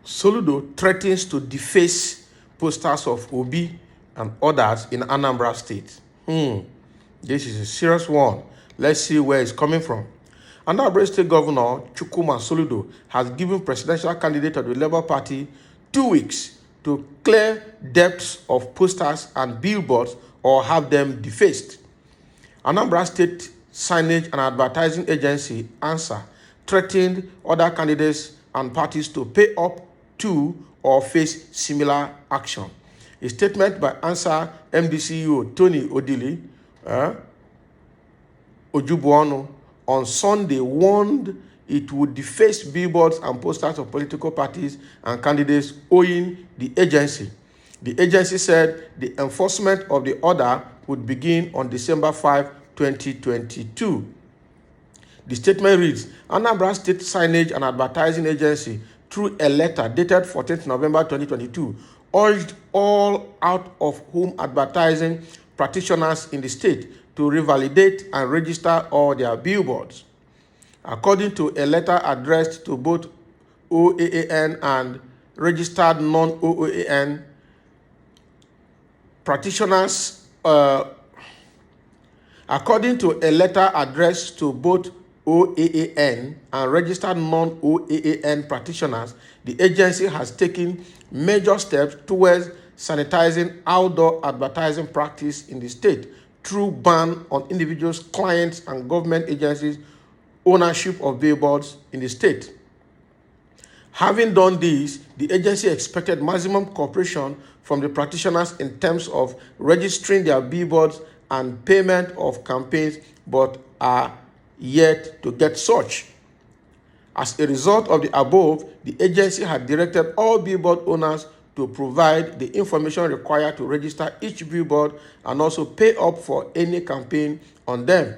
Soludo threatens to deface posters of Obi and others in Anambra State. This is a serious one. Let's see where it's coming from. Anambra State Governor Chukwuma Soludo has given presidential candidate of the Labour Party 2 weeks to clear depths of posters and billboards or have them defaced. Anambra State Signage and Advertising Agency, ANSA, threatened other candidates and parties to pay up to or face similar action. A statement by ANSA MD CEO Tony Odili Ojubuonu on Sunday warned it would deface billboards and posters of political parties and candidates owing the agency. The agency said the enforcement of the order would begin on December 5, 2022. The statement reads, Anambra State Signage and Advertising Agency, through a letter dated 14th November 2022, urged all out-of-home advertising practitioners in the state to revalidate and register all their billboards. According to a letter addressed to both OAAN and registered non-OAAN practitioners, according to a letter addressed to both OAAN and registered non-OAAN practitioners, the agency has taken major steps towards sanitizing outdoor advertising practice in the state through ban on individuals, clients, and government agencies' ownership of billboards in the state. Having done this, the agency expected maximum cooperation from the practitioners in terms of registering their billboards and payment of campaigns, but are yet to get such. As a result of the above, the agency had directed all billboard owners to provide the information required to register each billboard and also pay up for any campaign on them.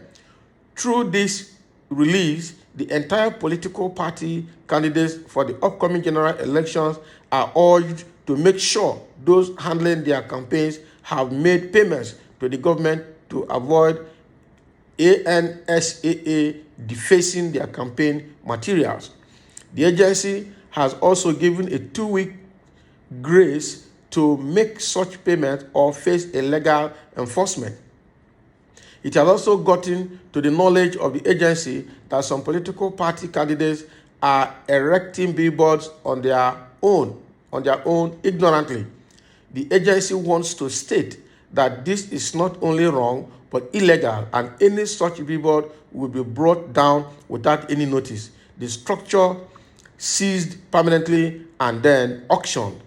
Through this release, the entire political party candidates for the upcoming general elections are urged to make sure those handling their campaigns have made payments to the government to avoid ANSAA defacing their campaign materials. The agency has also given a 2-week grace to make such payments or face a legal enforcement. It has also gotten to the knowledge of the agency that some political party candidates are erecting billboards on their own ignorantly. The agency wants to state that this is not only wrong but illegal, and any such billboard will be brought down without any notice. The structure seized permanently and then auctioned.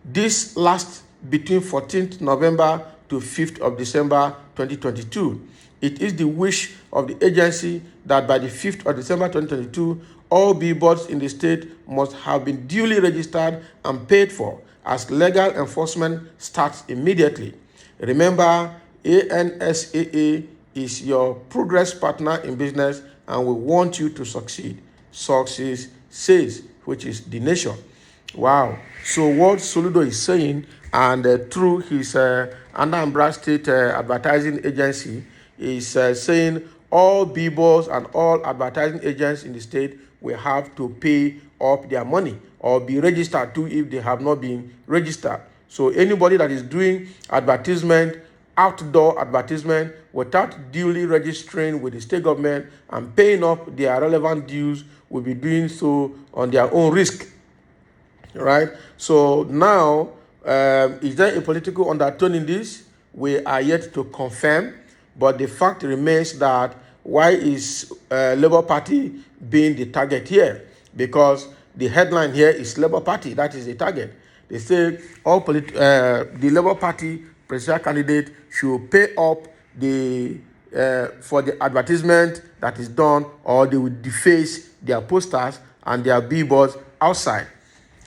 This lasts between 14th November to 5th of December 2022. It is the wish of the agency that by the 5th of December 2022, all billboards in the state must have been duly registered and paid for, as legal enforcement starts immediately. Remember, ANSAA is your progress partner in business and we want you to succeed. Success says, which is the nation. Wow. So what Soludo is saying, and through his Anambra State Advertising Agency, is saying all billboards and all advertising agents in the state will have to pay up their money or be registered too if they have not been registered. So anybody that is doing advertisement, outdoor advertisement, without duly registering with the state government and paying up their relevant dues will be doing so on their own risk. Right? So now, is there a political undertone in this? We are yet to confirm, but the fact remains that why is Labour Party being the target here? Because the headline here is Labour Party, that is the target. They say all the Labour Party presidential candidate should pay up for the advertisement that is done, or they will deface their posters and their billboards outside.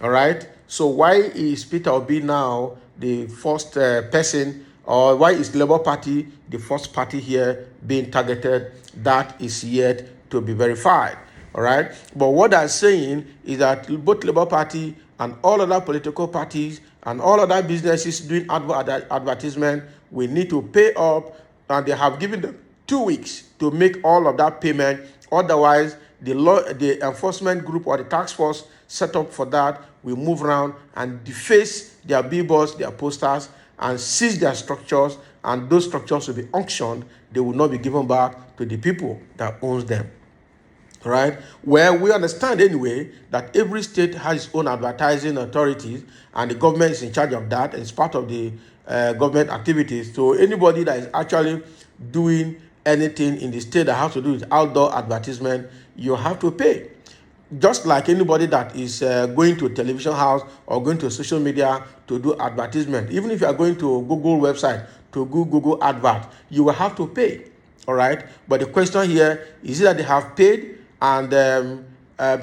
All right. So why is Peter Obi now the first person, or why is Labour Party the first party here being targeted? That is yet to be verified. All right. But what I'm saying is that both Labour Party and all other political parties and all other businesses doing advertisement, we need to pay up, and they have given them 2 weeks to make all of that payment. Otherwise, the enforcement group or the task force set up for that will move around and deface their billboards, their posters, and seize their structures, and those structures will be auctioned. They will not be given back to the people that owns them. Right? Well, we understand anyway that every state has its own advertising authorities, and the government is in charge of that. It's part of the government activities. So anybody that is actually doing anything in the state that has to do with outdoor advertisement, you have to pay. Just like anybody that is going to a television house or going to social media to do advertisement, even if you are going to a Google website to do Google advert, you will have to pay. All right. But the question here is that they have paid and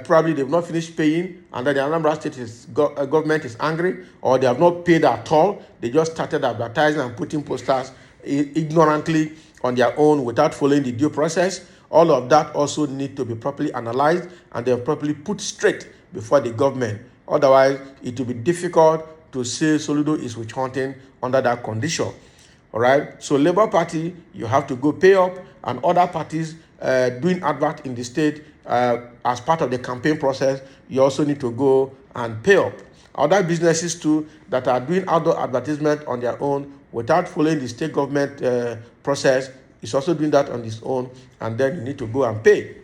probably they've not finished paying, and then the Anambra State government is angry, or they have not paid at all. They just started advertising and putting posters ignorantly on their own without following the due process. All of that also need to be properly analyzed and they're properly put straight before the government. Otherwise, it will be difficult to say Soludo is witch hunting under that condition. All right. So Labour Party, you have to go pay up, and other parties doing advert in the state as part of the campaign process, you also need to go and pay up. Other businesses too that are doing outdoor advertisement on their own without following the state government process is also doing that on its own, and then you need to go and pay.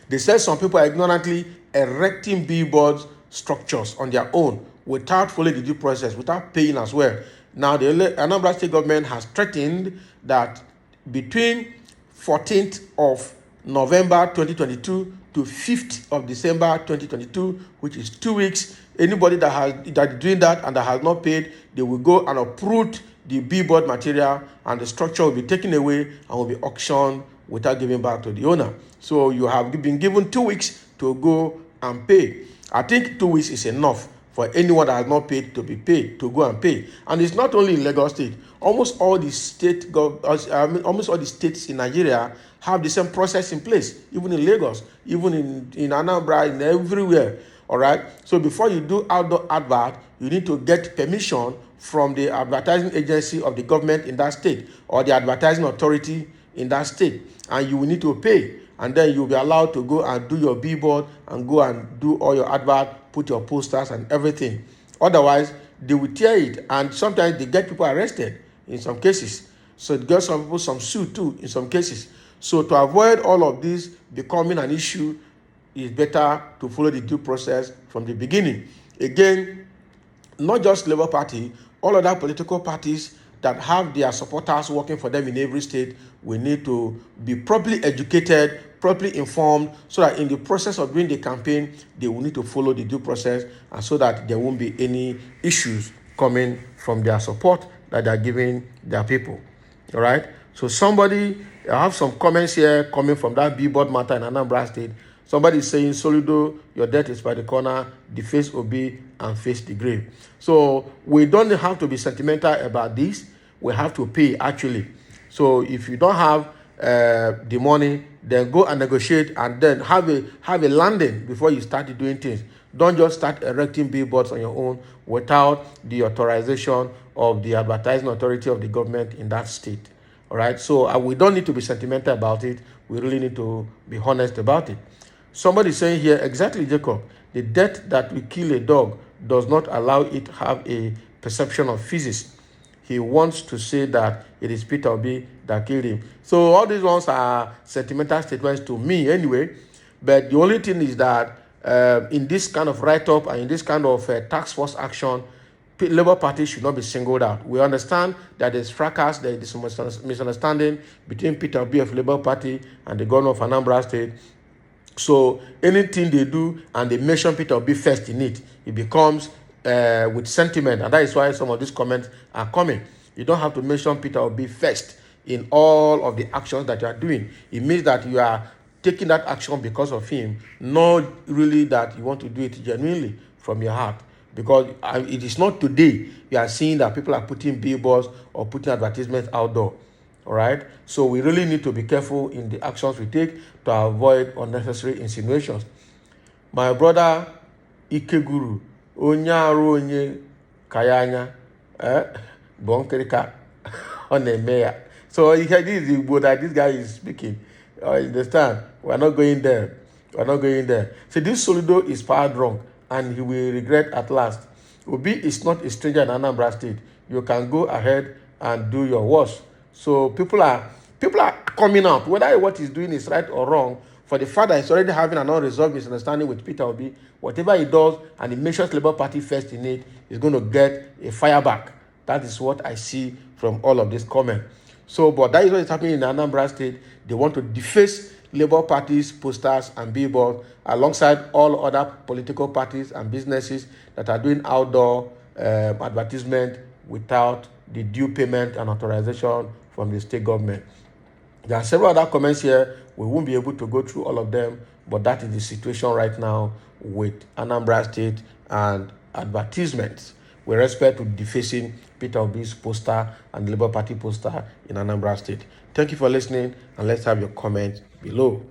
They said some people are ignorantly erecting billboards structures on their own without following the due process, without paying as well. Now, the Anambra State government has threatened that between 14th of November 2022 to 5th of December 2022, which is 2 weeks, anybody that is doing that and that has not paid, they will go and uproot the billboard material, and the structure will be taken away and will be auctioned without giving back to the owner. So you have been given 2 weeks to go and pay. I think 2 weeks is enough for anyone that has not paid to be paid, to go and pay. And it's not only in Lagos State. Almost all the almost all the states in Nigeria have the same process in place, even in Lagos, even in Anambra, in everywhere. All right. So before you do outdoor advert, you need to get permission from the advertising agency of the government in that state or the advertising authority in that state, and you will need to pay. And then you'll be allowed to go and do your billboard and go and do all your advert, put your posters and everything. Otherwise, they will tear it, and sometimes they get people arrested in some cases. So it gets some people some suit too in some cases. So to avoid all of this becoming an issue, it's better to follow the due process from the beginning. Again, not just Labour Party, all other political parties that have their supporters working for them in every state will need to be properly educated, properly informed, so that in the process of doing the campaign, they will need to follow the due process, and so that there won't be any issues coming from their support that they're giving their people. All right? So I have some comments here coming from that billboard matter in Anambra State. Somebody is saying, Soludo, your death is by the corner, deface Obi, and face the grave. So we don't have to be sentimental about this. We have to pay, actually. So if you don't have the money, then go and negotiate, and then have a landing before you start doing things. Don't just start erecting billboards on your own without the authorization of the advertising authority of the government in that state. All right? So we don't need to be sentimental about it. We really need to be honest about it. Somebody saying here, exactly, Jacob, the death that will kill a dog does not allow it to have a perception of physics. He wants to say that it is Peter Obi that killed him. So all these ones are sentimental statements to me anyway. But the only thing is that in this kind of write-up and in this kind of task force action, Labour Party should not be singled out. We understand that there's fracas, there is misunderstanding between Peter Obi of Labour Party and the governor of Anambra State. So anything they do and they mention Peter Obi first in it, it becomes with sentiment, and that is why some of these comments are coming. You don't have to mention Peter Obi first in all of the actions that you are doing. It means that you are taking that action because of him, not really that you want to do it genuinely from your heart. Because it is not today you are seeing that people are putting billboards or putting advertisements outdoor. All right? So we really need to be careful in the actions we take to avoid unnecessary insinuations. My brother Ikeguru, Onyaru onye kayanya, Bonkerika, on a mayor. So you can this is the Igbo that this guy is speaking. You understand? We're not going there. We're not going there. So this Soludo is power drunk, and he will regret at last. Obi is not a stranger in Anambra State. You can go ahead and do your worst. So people are coming out, whether what he's doing is right or wrong. For the fact that he's already having an unresolved misunderstanding with Peter Obi, whatever he does, and he mentions Labour Party first in it, he's going to get a fire back. That is what I see from all of this comment. So, but that is what is happening in Anambra State. They want to deface Labour Party's posters and billboards alongside all other political parties and businesses that are doing outdoor advertisement without the due payment and authorization from the state government. There are several other comments here. We won't be able to go through all of them, but that is the situation right now with Anambra State and advertisements with respect to defacing Peter Obi's poster and the Labour Party poster in Anambra State. Thank you for listening, and let's have your comments below.